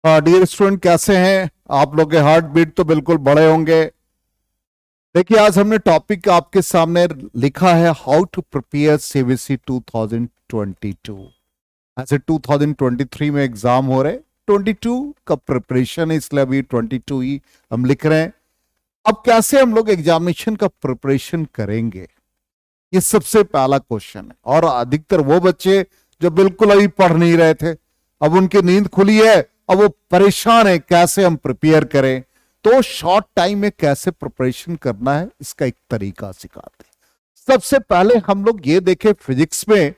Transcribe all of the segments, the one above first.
Dear student, कैसे हैं आप लोग? के हार्ट बीट तो बिल्कुल बड़े होंगे। देखिए, आज हमने टॉपिक आपके सामने लिखा है हाउ टू प्रिपेयर सीबीएसई 2022। ऐसे 2023 में एग्जाम हो रहे, 22 का प्रिपरेशन है, इसलिए अभी 22 ही हम लिख रहे हैं। अब कैसे हम लोग एग्जामिनेशन का प्रिपरेशन करेंगे, ये सबसे पहला क्वेश्चन है। और अधिकतर वो बच्चे जो बिल्कुल अभी पढ़ नहीं रहे थे, अब उनकी नींद खुली है, अब वो परेशान है कैसे हम प्रिपेयर करें। तो शॉर्ट टाइम में कैसे प्रिपरेशन करना है, इसका एक तरीका सिखाते हैं। सबसे पहले हम लोग ये देखें, फिजिक्स में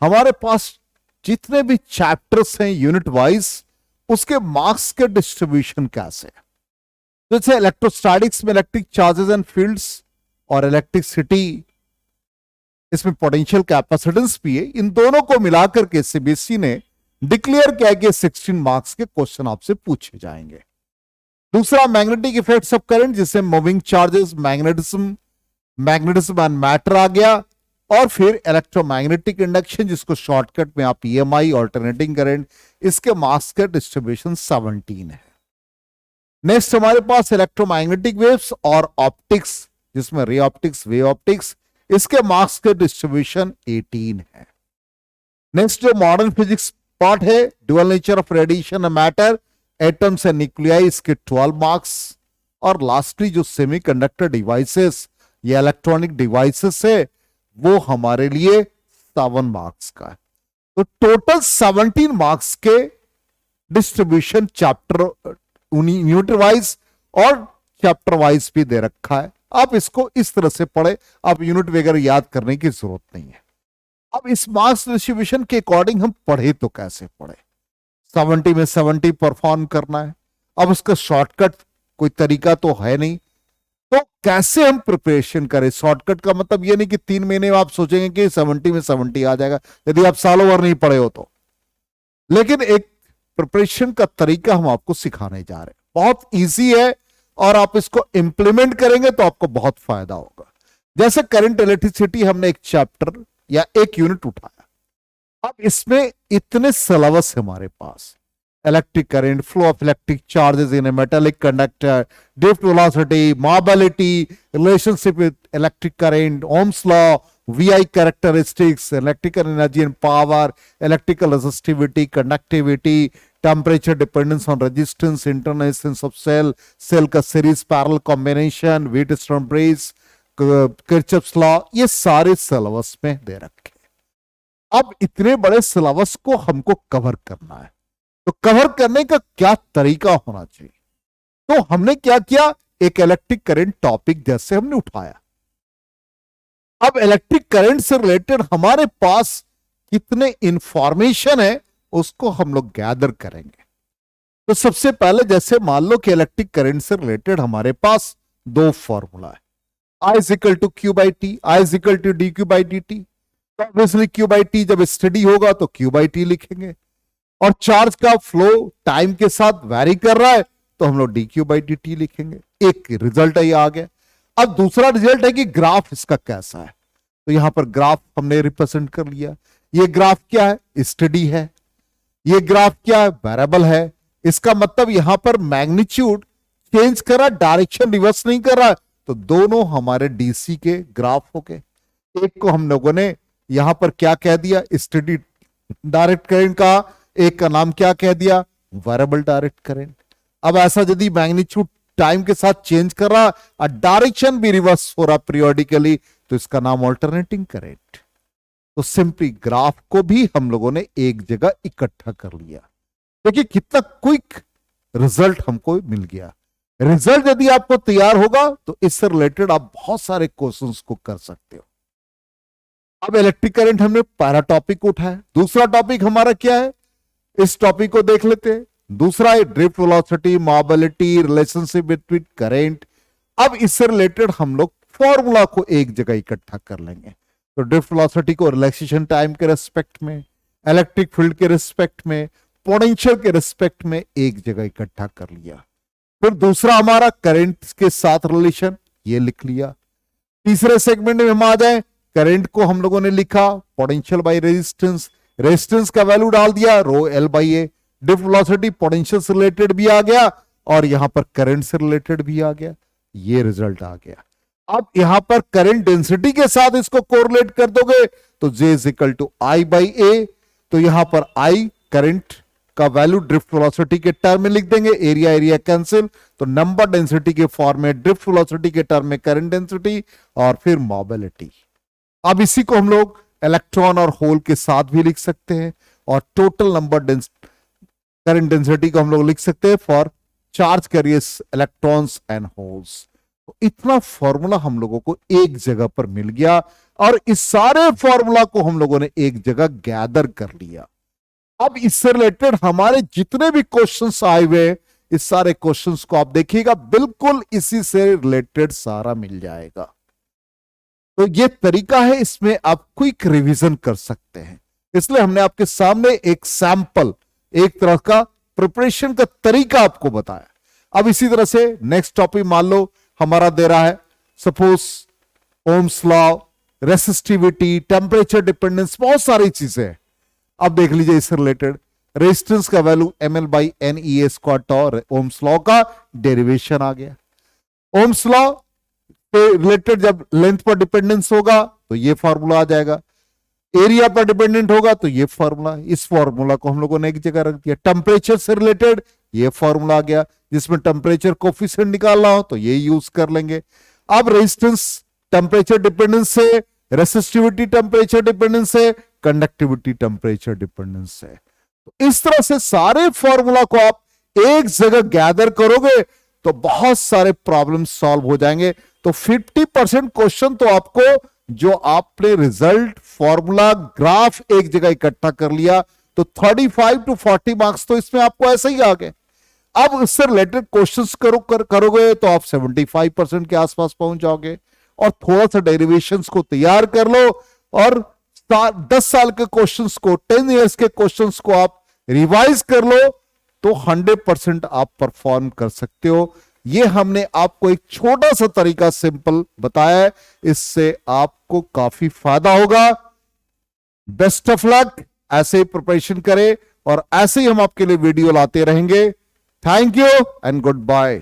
हमारे पास जितने भी चैप्टर्स हैं यूनिट वाइज, उसके मार्क्स के डिस्ट्रीब्यूशन कैसे है। जैसे इलेक्ट्रोस्टैटिक्स में इलेक्ट्रिक चार्जेस एंड फील्ड्स और इलेक्ट्रिसिटी, इसमें पोटेंशियल कैपेसिटेंस भी है। इन दोनों को मिलाकर के सीबीएसई ने डिक्लेयर किया कि 16 मार्क्स के क्वेश्चन आपसे पूछे जाएंगे। दूसरा, मैग्नेटिक इफेक्ट्स ऑफ करंट, जिसे moving charges, magnetism and matter आ गया। और फिर इलेक्ट्रोमैग्नेटिक इंडक्शन, जिसको शॉर्टकट में आप ईएमआई, ऑल्टरनेटिंग करंट, इसके मार्क्स का डिस्ट्रीब्यूशन 17 है। नेक्स्ट हमारे पास इलेक्ट्रोमैग्नेटिक वेव्स और ऑप्टिक्स, जिसमें रे ऑप्टिक्स, वेव ऑप्टिक्स, इसके मार्क्स के डिस्ट्रीब्यूशन 18 है। नेक्स्ट जो मॉडर्न फिजिक्स पार्ट है, dual nature of radiation and matter, atoms and nuclei, इसके 12 मार्क्स। और लास्टली जो सेमीकंडक्टर डिवाइसेस या इलेक्ट्रॉनिक डिवाइसेस है, वो हमारे लिए 7 मार्क्स का है। तो टोटल 17 मार्क्स के डिस्ट्रीब्यूशन चैप्टर यूनिट वाइज और चैप्टर वाइज भी दे रखा है। आप इसको इस तरह से पढ़े, आप यूनिट वगैरह याद करने की जरूरत नहीं है। अब इस मार्क्स डिस्ट्रीब्यूशन के अकॉर्डिंग हम पढ़े तो कैसे पढ़े। 70 में 70 परफॉर्म करना है। अब उसका शॉर्टकट कोई तरीका तो है नहीं, तो कैसे हम प्रिपरेशन करें। शॉर्टकट का मतलब ये नहीं कि 3 महीने में आप सोचेंगे कि 70 में 70 आ जाएगा, यदि आप सालों भर नहीं पढ़े हो तो। लेकिन एक प्रिपरेशन का तरीका हम आपको सिखाने जा रहे हैं, बहुत इजी है, और आप इसको इंप्लीमेंट करेंगे तो आपको बहुत फायदा होगा। जैसे करंट इलेक्ट्रिसिटी, हमने एक चैप्टर या एक यूनिट उठाया। अब इसमें इतने सिलेबस है हमारे पास, electric current, flow of electric charges in a metallic conductor, drift velocity, mobility, relationship with electric current, Ohm's law, VI characteristics, electrical energy and power, electrical resistivity, conductivity, temperature dependence on resistance, internal of cell, cell का series parallel combination, Wheatstone bridge, Kirchhoff's law, ये सारे syllabus में दे रखे। अब इतने बड़े syllabus को हमको कवर करना है, तो कवर करने का क्या तरीका होना चाहिए। तो हमने क्या किया, एक इलेक्ट्रिक करंट टॉपिक जैसे हमने उठाया। अब इलेक्ट्रिक करंट से रिलेटेड हमारे पास कितने इंफॉर्मेशन है, उसको हम लोग गैदर करेंगे। तो सबसे पहले, जैसे मान लो कि इलेक्ट्रिक करंट से रिलेटेड हमारे पास 2 फॉर्मूला है, I is equal to Q by T, I is equal to dQ by dt। तो ऑब्वियसली Q by T जब स्टडी होगा तो Q by T लिखेंगे, और चार्ज का फ्लो टाइम के साथ वैरी कर रहा है तो हम लोग dQ by dt लिखेंगे। एक रिजल्ट है, ये आ गया। अब दूसरा रिजल्ट है कि ग्राफ इसका कैसा है, तो यहां पर ग्राफ हमने रिप्रेजेंट कर लिया। ये ग्राफ क्या है, स्टडी है। ये ग्राफ क्या है, वेरिएबल है। इसका मतलब यहां पर मैग्नीट्यूड चेंज कर रहा, डायरेक्शन रिवर्स नहीं कर रहा, तो दोनों हमारे डीसी के ग्राफ हो गए। एक को हम लोगों ने यहां पर क्या कह दिया, स्टडी डायरेक्ट करंट का, एक का नाम क्या कह दिया, वेरिएबल डायरेक्ट करंट। अब ऐसा यदि मैग्नीट्यूड टाइम के साथ चेंज कर रहा और डायरेक्शन भी रिवर्स हो रहा पीरियोडिकली, तो इसका नाम ऑल्टरनेटिंग करंट। तो सिंपली ग्राफ को भी हम लोगों ने एक जगह इकट्ठा कर लिया। देखिए कितना क्विक रिजल्ट हमको मिल गया। रिजल्ट यदि आपको तैयार होगा तो इससे रिलेटेड आप बहुत सारे क्वेश्चंस को कर सकते हो। अब इलेक्ट्रिक करंट हमने पहला टॉपिक उठाया। दूसरा टॉपिक हमारा क्या है, इस टॉपिक को देख लेते हैं। दूसरा है drift velocity, mobility, relationship between current. अब इससे रिलेटेड हम लोग फॉर्मूला को एक जगह इकट्ठा कर लेंगे। तो ड्रिफ्ट वेलोसिटी को रिलैक्सेशन टाइम के रिस्पेक्ट में, इलेक्ट्रिक फील्ड के रिस्पेक्ट में, पोटेंशियल के रिस्पेक्ट में एक जगह इकट्ठा कर लिया। फिर दूसरा हमारा करंट के साथ रिलेशन, ये लिख लिया। तीसरे सेगमेंट में हम आ जाए, करंट को हम लोगों ने लिखा पोटेंशियल बाय रेजिस्टेंस, रेजिस्टेंस का वैल्यू डाल दिया rho L by A, drift velocity potential से रिलेटेड भी आ गया और यहां पर करंट से रिलेटेड भी आ गया, ये रिजल्ट आ गया। अब यहां पर करंट डेंसिटी के साथ इसको कोरिलेट कर दोगे तो J is equal to I by A, तो यहां पर I करंट का वैल्यू ड्रिफ्ट वेलोसिटी के टर्म में लिख देंगे, एरिया एरिया कैंसिल, तो नंबर डेंसिटी के फॉर्म में ड्रिफ्ट वेलोसिटी के टर्म में करंट डेंसिटी और फिर मोबिलिटी। अब इसी को हम लोग इलेक्ट्रॉन और होल के साथ भी लिख सकते हैं और टोटल नंबर करंट डेंसिटी को हम लोग लिख सकते हैं for charge carriers electrons and holes. तो इतना फॉर्मूला हम लोगों को एक जगह पर मिल गया और इस सारे फॉर्मूला को हम लोगों ने एक जगह गैदर कर लिया। अब इससे रिलेटेड हमारे जितने भी क्वेश्चंस आए हुए, इस सारे क्वेश्चंस को आप देखिएगा, बिल्कुल इसी से रिलेटेड सारा मिल जाएगा। तो ये तरीका है, इसमें आप क्विक रिवीजन कर सकते हैं। इसलिए हमने आपके सामने एक सैंपल, एक तरह का प्रिपरेशन का तरीका आपको बताया। अब इसी तरह से नेक्स्ट टॉपिक मान लो हमारा दे रहा है, suppose Ohm's law, resistivity, temperature dependence, बहुत सारी चीजें हैं। अब देख लीजिए इससे रिलेटेड रेजिस्टेंस का value ml by NEA square tau, Ohm's law का डेरिवेशन आ गया। ओम्स लॉ पे रिलेटेड जब लेंथ पर डिपेंडेंस होगा तो ये फॉर्मूला आ जाएगा, एरिया पर डिपेंडेंट होगा तो ये फॉर्मूला, इस फॉर्मूला को हम लोगों ने एक जगह रख दिया। टेम्परेचर से रिलेटेड ये फॉर्मूला आ गया, जिसमें टेम्परेचर कोफिशिएंट निकालना हो तो ये यूज कर लेंगे। अब रेजिस्टेंस टेम्परेचर डिपेंडेंस से, रेसिस्टिविटी टेम्परेचर डिपेंडेंस से, कंडक्टिविटी टेम्परेचर डिपेंडेंस से। तो इस तरह से सारे फॉर्मूला को आप एक जगह गैदर करोगे तो बहुत सारे प्रॉब्लम सॉल्व हो जाएंगे। तो 50% क्वेश्चन तो आपको, जो आपने रिजल्ट फॉर्मूला ग्राफ एक जगह इकट्ठा कर लिया, तो 35 to 40 मार्क्स तो इसमें आपको ऐसे ही आ गए। अब इससे रिलेटेड क्वेश्चंस करोगे तो आप 75% के आसपास पहुंच जाओगे। और थोड़ा सा डेरिवेशंस को तैयार कर लो और 10 साल के क्वेश्चंस को, 10 इयर्स के क्वेश्चंस को आप रिवाइज कर लो तो 100% आप परफॉर्म कर सकते हो। ये हमने आपको एक छोटा सा तरीका सिंपल बताया है, इससे आपको काफी फायदा होगा। बेस्ट ऑफ लक, ऐसे ही प्रिपरेशन करें और ऐसे ही हम आपके लिए वीडियो लाते रहेंगे। Thank you and good bye.